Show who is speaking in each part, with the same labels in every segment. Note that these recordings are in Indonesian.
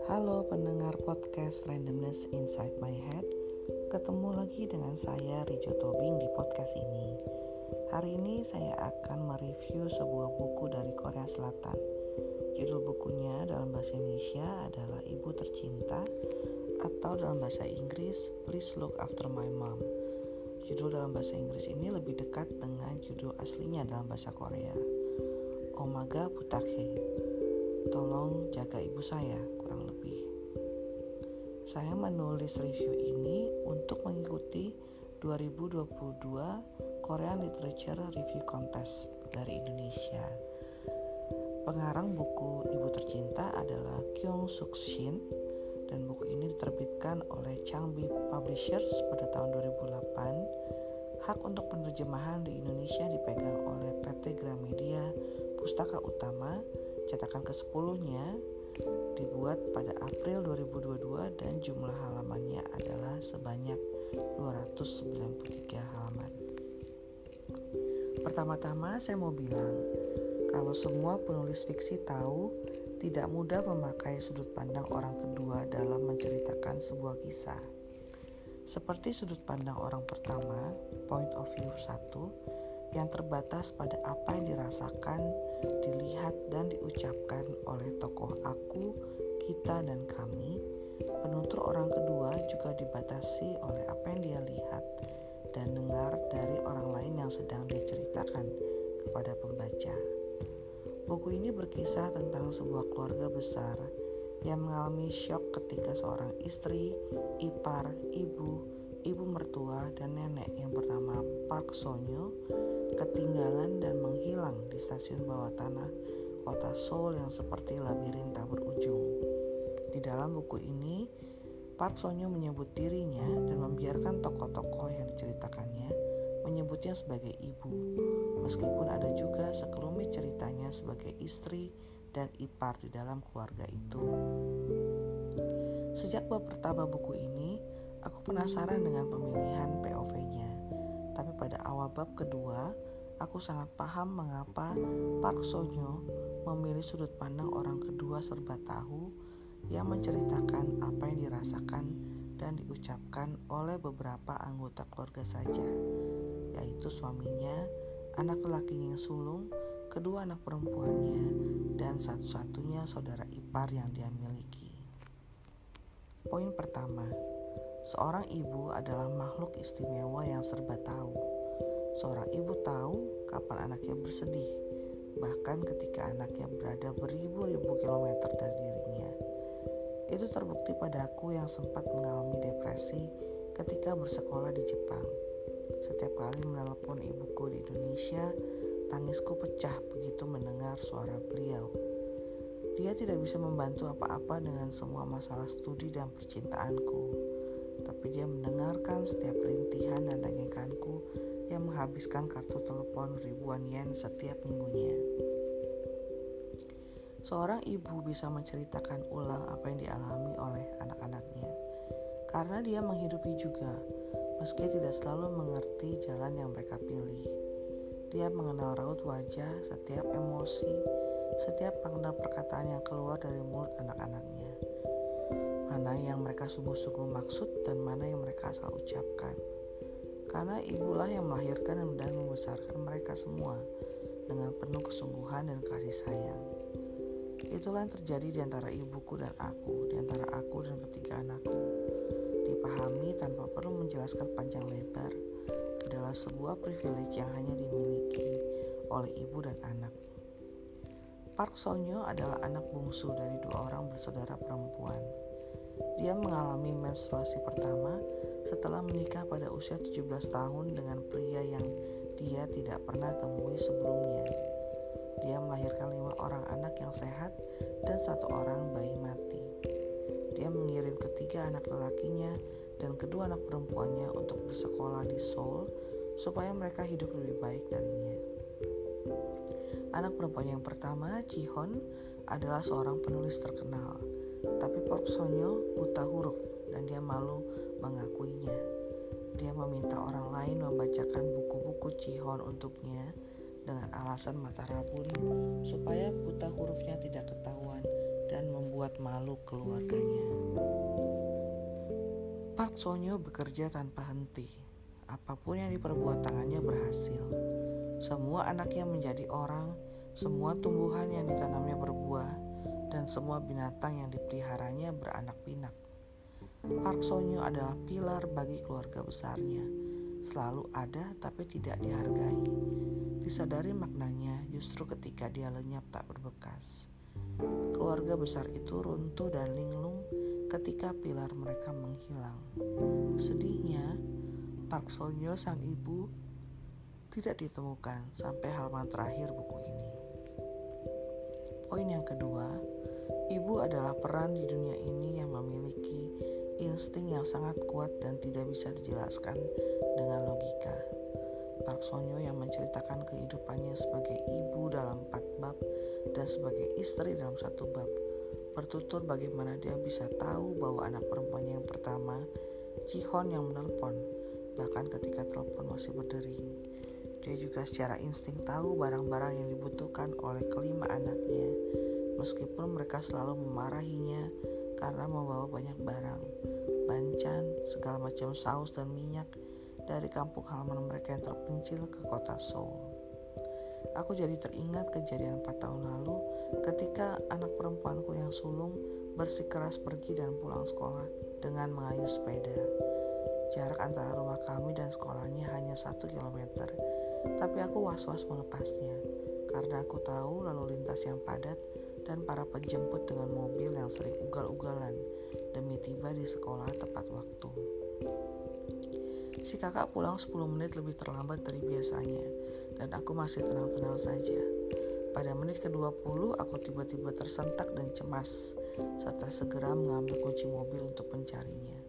Speaker 1: Halo pendengar podcast Randomness Inside My Head. Ketemu lagi dengan saya Rijo Tobing di podcast ini. Hari ini saya akan mereview sebuah buku dari Korea Selatan. Judul bukunya dalam bahasa Indonesia adalah Ibu Tercinta, atau dalam bahasa Inggris Please Look After My Mom. Judul dalam bahasa Inggris ini lebih dekat dengan judul aslinya dalam bahasa Korea, Omaga Butakhe, tolong jaga ibu saya, kurang lebih. Saya menulis review ini untuk mengikuti 2022 Korean Literature Review Contest dari Indonesia. Pengarang buku Ibu Tercinta adalah Kyung Suk Shin, dan buku ini diterbitkan oleh Changbi Publishers pada tahun 2008. Hak untuk penerjemahan di Indonesia dipegang oleh PT Gramedia Pustaka Utama. Cetakan ke-10-nya dibuat pada April 2022 dan jumlah halamannya adalah sebanyak 293 halaman. Pertama-tama saya mau bilang, kalau semua penulis fiksi tahu tidak mudah memakai sudut pandang orang kedua dalam menceritakan sebuah kisah. Seperti sudut pandang orang pertama, point of view 1, yang terbatas pada apa yang dirasakan, dilihat dan diucapkan oleh tokoh aku, kita dan kami. Penutur orang kedua juga dibatasi oleh apa yang dia lihat dan dengar dari orang lain yang sedang diceritakan kepada pembaca. Buku ini berkisah tentang sebuah keluarga besar yang mengalami syok ketika seorang istri, ipar, ibu mertua, dan nenek yang bernama Park So-nyo ketinggalan dan menghilang di stasiun bawah tanah kota Seoul yang seperti labirin tak berujung. Di dalam buku ini, Park So-nyo menyebut dirinya dan membiarkan tokoh-tokoh yang diceritakannya menyebutnya sebagai ibu, meskipun ada juga sekelumit ceritanya sebagai istri dan ipar di dalam keluarga itu. Sejak bab pertama buku ini, aku penasaran dengan pemilihan POV-nya. Tapi pada awal bab kedua, aku sangat paham mengapa Park So-nyo memilih sudut pandang orang kedua serba tahu yang menceritakan apa yang dirasakan dan diucapkan oleh beberapa anggota keluarga saja, yaitu suaminya, anak lelakinya yang sulung, kedua anak perempuannya, dan satu-satunya saudara ipar yang dia miliki. Poin pertama, seorang ibu adalah makhluk istimewa yang serba tahu. Seorang ibu tahu kapan anaknya bersedih, bahkan ketika anaknya berada beribu-ribu kilometer dari dirinya. Itu terbukti padaku yang sempat mengalami depresi ketika bersekolah di Jepang. Setiap kali menelepon ibuku di Indonesia, tangisku pecah begitu mendengar suara beliau. Dia tidak bisa membantu apa-apa dengan semua masalah studi dan percintaanku, tapi dia mendengarkan setiap rintihan dan dangikanku yang menghabiskan kartu telepon ribuan yen setiap minggunya. Seorang ibu bisa menceritakan ulang apa yang dialami oleh anak-anaknya, karena dia menghidupi juga, meski tidak selalu mengerti jalan yang mereka pilih. Dia mengenal raut wajah, setiap emosi, setiap makna perkataan yang keluar dari mulut anak-anaknya. Mana yang mereka sungguh-sungguh maksud dan mana yang mereka asal ucapkan. Karena ibulah yang melahirkan dan membesarkan mereka semua dengan penuh kesungguhan dan kasih sayang. Itulah yang terjadi di antara ibuku dan aku, di antara aku dan ketiga anakku. Dipahami tanpa perlu menjelaskan panjang lebar adalah sebuah privilege yang hanya dimiliki oleh ibu dan anak. Park So-nyo adalah anak bungsu dari 2 orang bersaudara perempuan. Dia mengalami menstruasi pertama setelah menikah pada usia 17 tahun dengan pria yang dia tidak pernah temui sebelumnya. Dia melahirkan 5 orang anak yang sehat dan 1 orang bayi mati. Dia mengirim ketiga anak lelakinya dan kedua anak perempuannya untuk bersekolah di Seoul supaya mereka hidup lebih baik darinya. Anak perempuan yang pertama, Ji-hon, adalah seorang penulis terkenal, tapi Park So-nyo buta huruf dan dia malu mengakuinya. Dia meminta orang lain membacakan buku-buku Ji-hon untuknya dengan alasan mata rabun supaya buta hurufnya tidak ketahuan dan membuat malu keluarganya. Park Sonyo bekerja tanpa henti. Apapun yang diperbuat tangannya berhasil. Semua anaknya menjadi orang, semua tumbuhan yang ditanamnya berbuah, dan semua binatang yang dipeliharanya beranak pinak. Park Sonyo adalah pilar bagi keluarga besarnya. Selalu ada tapi tidak dihargai. Disadari maknanya justru ketika dia lenyap tak berbekas. Keluarga besar itu runtuh dan linglung ketika pilar mereka menghilang. Sedihnya, Park Sonyo sang ibu tidak ditemukan sampai halaman terakhir buku ini. Poin yang kedua, ibu adalah peran di dunia ini yang memiliki insting yang sangat kuat dan tidak bisa dijelaskan dengan logika. Park Sonyo yang menceritakan kehidupannya sebagai ibu dalam 4 bab dan sebagai istri dalam 1 bab, bertutur bagaimana dia bisa tahu bahwa anak perempuannya yang pertama, Ji-hon, yang menelpon, bahkan ketika telepon masih berdering. Dia juga secara insting tahu barang-barang yang dibutuhkan oleh kelima anaknya, meskipun mereka selalu memarahinya karena membawa banyak barang, bancan, segala macam saus dan minyak dari kampung halaman mereka yang terpencil ke kota Seoul. Aku jadi teringat kejadian 4 tahun lalu ketika anak perempuanku yang sulung bersikeras pergi dan pulang sekolah dengan mengayuh sepeda. Jarak antara rumah kami dan sekolahnya hanya 1 kilometer, tapi aku was-was melepasnya karena aku tahu lalu lintas yang padat dan para penjemput dengan mobil yang sering ugal-ugalan demi tiba di sekolah tepat waktu. Si kakak pulang 10 menit lebih terlambat dari biasanya dan aku masih tenang-tenang saja. Pada menit ke-20 aku tiba-tiba tersentak dan cemas serta segera mengambil kunci mobil untuk mencarinya.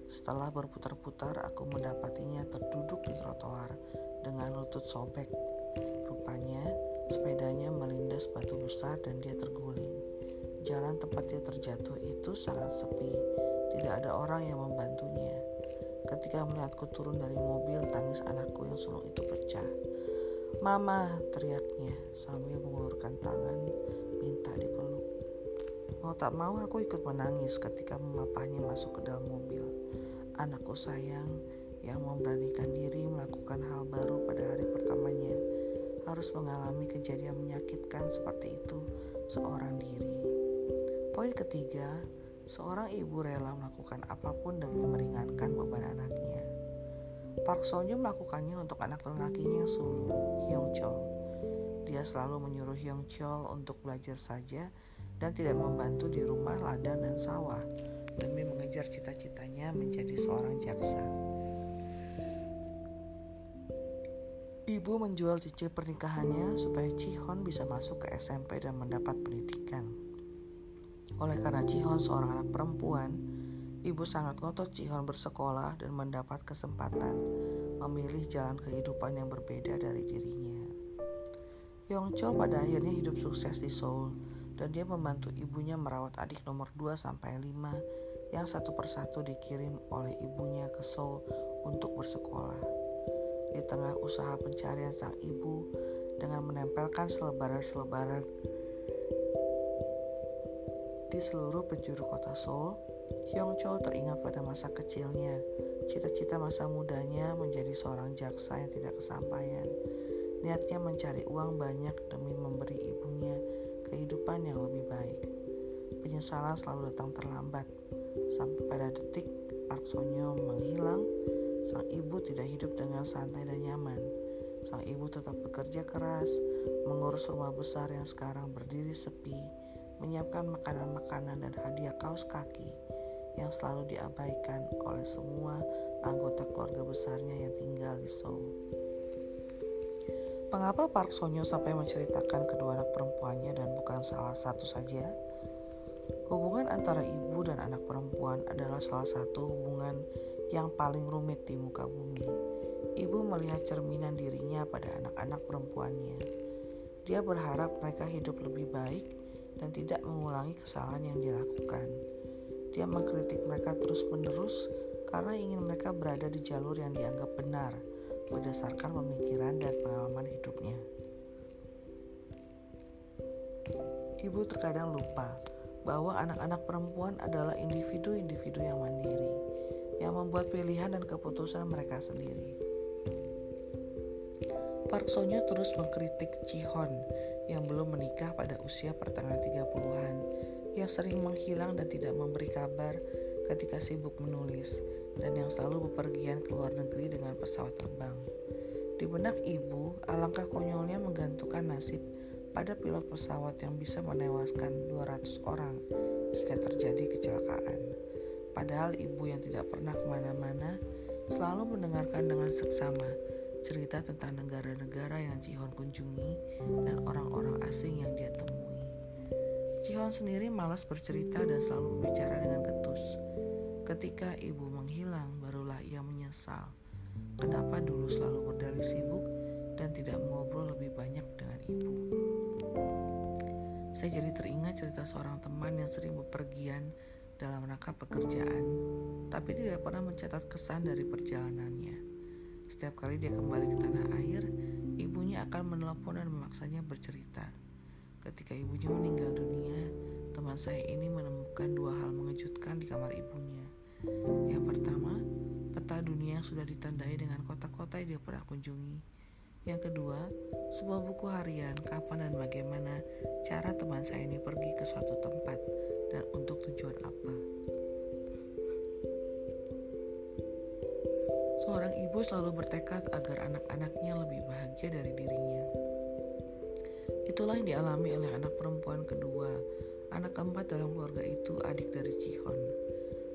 Speaker 1: Setelah berputar-putar aku mendapatinya terduduk di trotoar dengan lutut sobek. Rupanya sepedanya melindas batu besar dan dia terguling. Jalan tempat dia terjatuh itu sangat sepi. Tidak ada orang yang membantunya. Ketika melihatku turun dari mobil, tangis anakku yang sulung itu pecah. "Mama!" teriaknya sambil mengulurkan tangan minta dipeluk. Mau tak mau aku ikut menangis ketika memapahnya masuk ke dalam mobil. Anakku sayang yang memberanikan diri melakukan hal baru pada hari pertamanya harus mengalami kejadian menyakitkan seperti itu seorang diri. Poin ketiga, seorang ibu rela melakukan apapun demi meringankan beban anaknya. Park Sonyo melakukannya untuk anak lelakinya yang sulung, Hyung Chol. Dia selalu menyuruh Hyung Chol untuk belajar saja dan tidak membantu di rumah, ladang, dan sawah demi mengejar cita-citanya menjadi seorang jaksa. Ibu menjual cincin pernikahannya supaya Ji-hon bisa masuk ke SMP dan mendapat pendidikan. Oleh karena Ji-hon seorang anak perempuan, ibu sangat ngotot Ji-hon bersekolah dan mendapat kesempatan memilih jalan kehidupan yang berbeda dari dirinya. Hyung-chol pada akhirnya hidup sukses di Seoul dan dia membantu ibunya merawat adik nomor 2-5 yang satu persatu dikirim oleh ibunya ke Seoul untuk bersekolah. Di tengah usaha pencarian sang ibu dengan menempelkan selebaran-selebaran di seluruh penjuru kota Seoul, Hyung-chol teringat pada masa kecilnya, cita-cita masa mudanya menjadi seorang jaksa yang tidak kesampaian. Niatnya mencari uang banyak demi memberi ibunya kehidupan yang lebih baik. Penyesalan selalu datang terlambat. Sampai pada detik Park Sonyo menghilang, sang ibu tidak hidup dengan santai dan nyaman. Sang ibu tetap bekerja keras, mengurus rumah besar yang sekarang berdiri sepi, menyiapkan makanan-makanan dan hadiah kaos kaki yang selalu diabaikan oleh semua anggota keluarga besarnya yang tinggal di Seoul. Mengapa Park Sonyo sampai menceritakan kedua anak perempuannya dan bukan salah satu saja? Hubungan antara ibu dan anak perempuan adalah salah satu hubungan yang paling rumit di muka bumi. Ibu melihat cerminan dirinya pada anak-anak perempuannya. Dia berharap mereka hidup lebih baik dan tidak mengulangi kesalahan yang dilakukan. Dia mengkritik mereka terus-menerus karena ingin mereka berada di jalur yang dianggap benar berdasarkan pemikiran dan pengalaman hidupnya. Ibu terkadang lupa bahwa anak-anak perempuan adalah individu-individu yang mandiri, yang membuat pilihan dan keputusan mereka sendiri. Park Seo-nyun terus mengkritik Ji-hoon yang belum menikah pada usia pertengahan 30-an, yang sering menghilang dan tidak memberi kabar ketika sibuk menulis, dan yang selalu bepergian ke luar negeri dengan pesawat terbang. Di benak ibu, alangkah konyolnya menggantungkan nasib pada pilot pesawat yang bisa menewaskan 200 orang jika terjadi kecelakaan. Padahal ibu yang tidak pernah kemana-mana selalu mendengarkan dengan seksama cerita tentang negara-negara yang Ji-hoon kunjungi dan orang-orang asing yang dia temui. Ji-hoon sendiri malas bercerita dan selalu berbicara dengan ketus. Ketika ibu menghilang, barulah ia menyesal kenapa dulu selalu berdalih sibuk dan tidak mengobrol lebih banyak dengan ibu. Saya jadi teringat cerita seorang teman yang sering bepergian dalam rangka pekerjaan, tapi tidak pernah mencatat kesan dari perjalanannya. Setiap kali dia kembali ke tanah air, ibunya akan menelepon dan memaksanya bercerita. Ketika ibunya meninggal dunia, teman saya ini menemukan dua hal mengejutkan di kamar ibunya. Yang pertama, peta dunia yang sudah ditandai dengan kota-kota yang dia pernah kunjungi. Yang kedua, sebuah buku harian kapan dan bagaimana cara teman saya ini pergi ke suatu tempat dan untuk tujuan apa. Seorang ibu selalu bertekad agar anak-anaknya lebih bahagia dari dirinya. Itulah yang dialami oleh anak perempuan kedua, anak keempat dalam keluarga itu, adik dari Ji-hoon.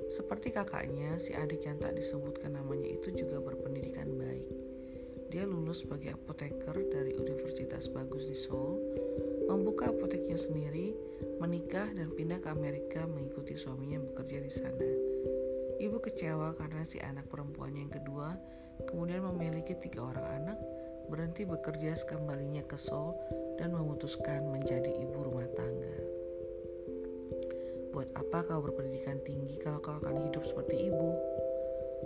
Speaker 1: Seperti kakaknya, si adik yang tak disebutkan namanya itu juga berpendidikan baik. Dia lulus sebagai apoteker dari Universitas Bagus di Seoul, membuka apoteknya sendiri, menikah dan pindah ke Amerika mengikuti suaminya yang bekerja di sana. Ibu kecewa karena si anak perempuannya yang kedua kemudian memiliki 3 orang anak, berhenti bekerja sekembalinya ke Seoul dan memutuskan menjadi ibu rumah tangga. Buat apa kau berpendidikan tinggi kalau kau akan hidup seperti ibu?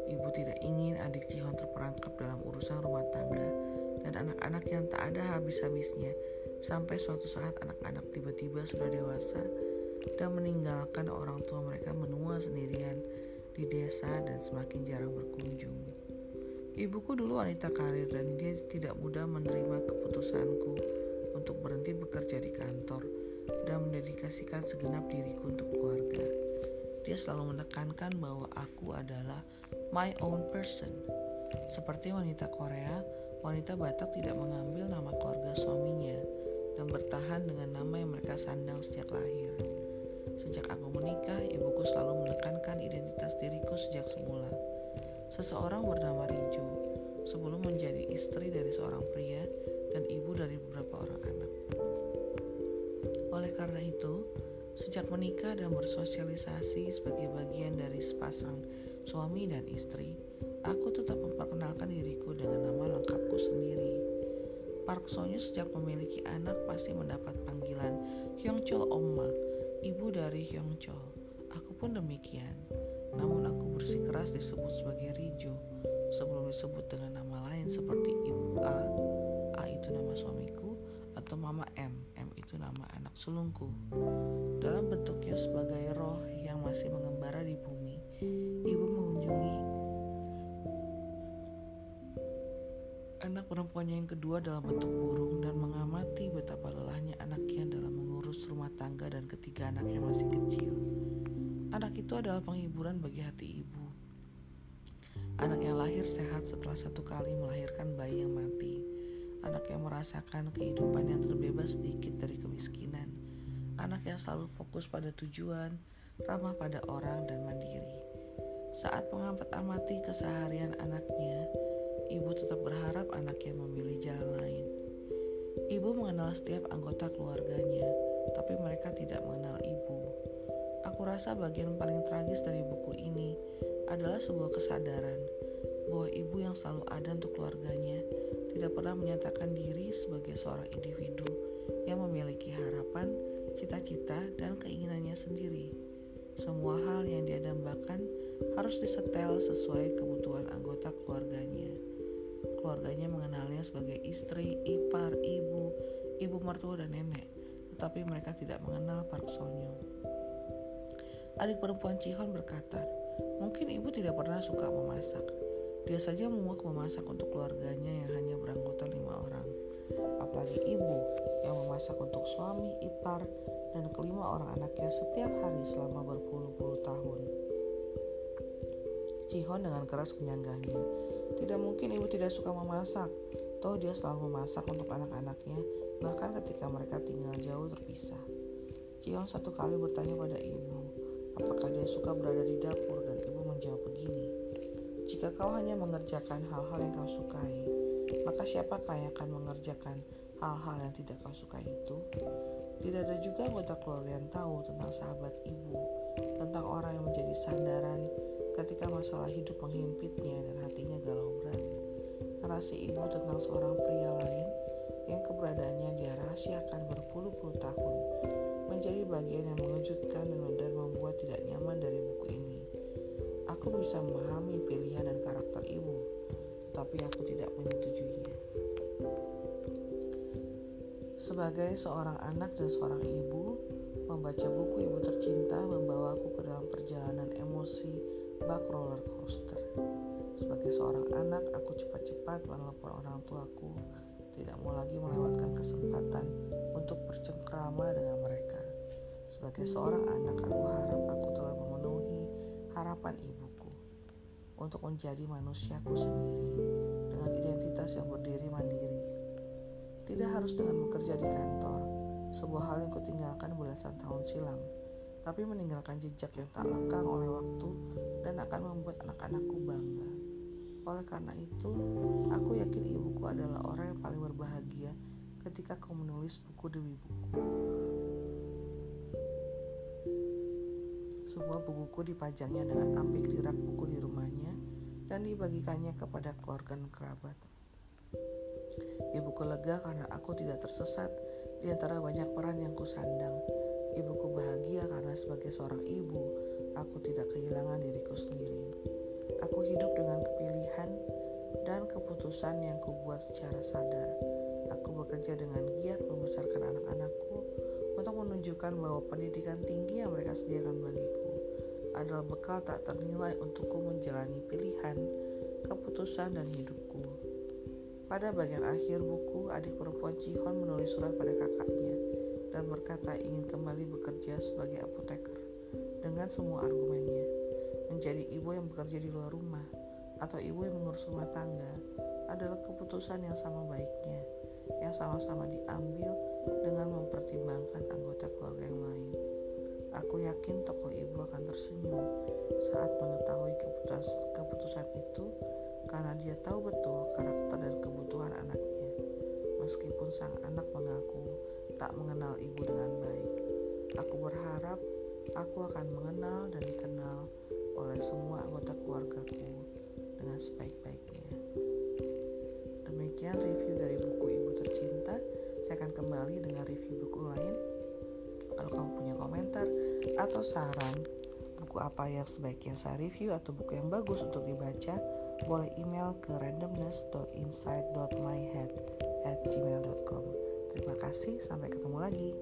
Speaker 1: Ibu tidak ingin adik Ji-hoon terperangkap dalam urusan rumah tangga dan anak-anak yang tak ada habis-habisnya, sampai suatu saat anak-anak tiba-tiba sudah dewasa dan meninggalkan orang tua mereka menua sendirian di desa dan semakin jarang berkunjung. Ibuku dulu wanita karir dan dia tidak mudah menerima keputusanku untuk berhenti bekerja di kantor dan mendedikasikan segenap diriku untuk keluarga. Dia selalu menekankan bahwa aku adalah my own person. Seperti wanita Korea, wanita Batak tidak mengambil nama keluarga suaminya dan bertahan dengan nama yang mereka sandang sejak lahir. Sejak aku menikah, ibuku selalu menekankan identitas diriku sejak semula. Seseorang bernama Rijo, sebelum menjadi istri dari seorang pria dan ibu dari beberapa orang anak. Oleh karena itu, sejak menikah dan bersosialisasi sebagai bagian dari sepasang suami dan istri, aku tetap memperkenalkan diriku dengan nama lengkapku sendiri. Park Seo-nyun sejak memiliki anak pasti mendapat panggilan Hyungchol Oma, ibu dari Hyungchol. Aku pun demikian. Namun aku bersikeras disebut sebagai Rijo sebelum disebut dengan nama lain seperti Ibu A, A itu nama suamiku, atau Mama M, M itu nama anak sulungku. Dalam bentuknya sebagai roh yang masih mengembara di bumi, ibu mengunjungi anak perempuannya yang kedua dalam bentuk burung dan mengamati betapa lelahnya anaknya dalam mengurus rumah tangga dan ketiga anak yang masih kecil. Anak itu adalah penghiburan bagi hati ibu. Anak yang lahir sehat setelah 1 kali melahirkan bayi yang mati. Anak yang merasakan kehidupan yang terbebas sedikit dari kemiskinan. Anak yang selalu fokus pada tujuan, ramah pada orang dan mandiri. Saat mengamati keseharian anaknya, ibu tetap berharap anaknya memilih jalan lain. Ibu mengenal setiap anggota keluarganya, tapi mereka tidak mengenal ibu. Aku rasa bagian paling tragis dari buku ini adalah sebuah kesadaran bahwa ibu yang selalu ada untuk keluarganya tidak pernah menyatakan diri sebagai seorang individu yang memiliki harapan, cita-cita, dan keinginannya sendiri. Semua hal yang dia dambakan harus disetel sesuai kebutuhan anggota keluarganya. Keluarganya mengenalnya sebagai istri, ipar, ibu mertua, dan nenek. tetapi mereka tidak mengenal Park Seo-nyum. Adik perempuan Ji-hon berkata, mungkin ibu tidak pernah suka memasak. Dia saja muak memasak untuk keluarganya yang hanya beranggota 5 orang. Apalagi ibu yang memasak untuk suami, ipar, dan kelima orang anaknya setiap hari selama berpuluh-puluh tahun. Ji-hon dengan keras menyanggahnya. Tidak mungkin ibu tidak suka memasak. Toh dia selalu memasak untuk anak-anaknya, bahkan ketika mereka tinggal jauh terpisah. Ji-hon satu kali bertanya pada ibu, apakah dia suka berada di dapur, dan ibu menjawab begini, jika kau hanya mengerjakan hal-hal yang kau sukai, maka siapakah yang akan mengerjakan hal-hal yang tidak kau sukai itu? Tidak ada juga anggota keluarga yang tahu tentang sahabat ibu, tentang orang yang menjadi sandaran ketika masalah hidup menghimpitnya dan hatinya galau berat. Narasi ibu tentang seorang pria lain yang keberadaannya dia rahasiakan berpuluh-puluh tahun menjadi bagian yang mengejutkan dan membuat tidak nyaman dari buku ini. Aku bisa memahami pilihan dan karakter ibu, tetapi aku tidak menyetujuinya. Sebagai seorang anak dan seorang ibu, membaca buku Ibu Tercinta membawaku ke dalam perjalanan emosi bak roller coaster. Sebagai seorang anak, aku cepat-cepat menelepon orang tuaku, tidak mau lagi melewatkan kesempatan untuk bercengkrama dengan mereka. Sebagai seorang anak, aku harap aku telah memenuhi harapan ibuku untuk menjadi manusiaku sendiri dengan identitas yang berdiri mandiri. Tidak harus dengan bekerja di kantor, sebuah hal yang kutinggalkan belasan tahun silam, tapi meninggalkan jejak yang tak lekang oleh waktu dan akan membuat anak-anakku bangga. Oleh karena itu, aku yakin ibuku adalah orang yang paling berbahagia ketika kau menulis buku demi buku. Semua bukuku dipajangnya dengan apik di rak buku di rumahnya dan dibagikannya kepada keluarga dan kerabat. Ibuku lega karena aku tidak tersesat di antara banyak peran yang kusandang. Ibuku bahagia karena sebagai seorang ibu, aku tidak kehilangan diriku sendiri. Aku hidup dengan pilihan dan keputusan yang kubuat secara sadar. Aku bekerja dengan giat membesarkan anak-anakku untuk menunjukkan bahwa pendidikan tinggi yang mereka sediakan bagiku adalah bekal tak ternilai untukku menjalani pilihan, keputusan, dan hidupku. Pada bagian akhir buku, adik perempuan Ji-hon menulis surat pada kakaknya dan berkata ingin kembali bekerja sebagai apoteker dengan semua argumennya. Menjadi ibu yang bekerja di luar rumah atau ibu yang mengurus rumah tangga adalah keputusan yang sama baiknya, yang sama-sama diambil dengan mempertimbangkan anggota keluarga yang lain. Aku yakin tokoh ibu akan tersenyum saat mengetahui keputusan itu karena dia tahu betul karakter dan kebutuhan anaknya. Meskipun sang anak mengaku tak mengenal ibu dengan baik, aku berharap aku akan mengenal dan dikenal oleh semua anggota keluargaku dengan sebaik-baiknya. Demikian review dari buku Ibu Tercinta. Saya akan kembali dengan review buku lain. Kalau kamu punya komentar atau saran buku apa yang sebaiknya saya review atau buku yang bagus untuk dibaca, boleh email ke randomness.insight.myhead@gmail.com. Terima kasih, sampai ketemu lagi.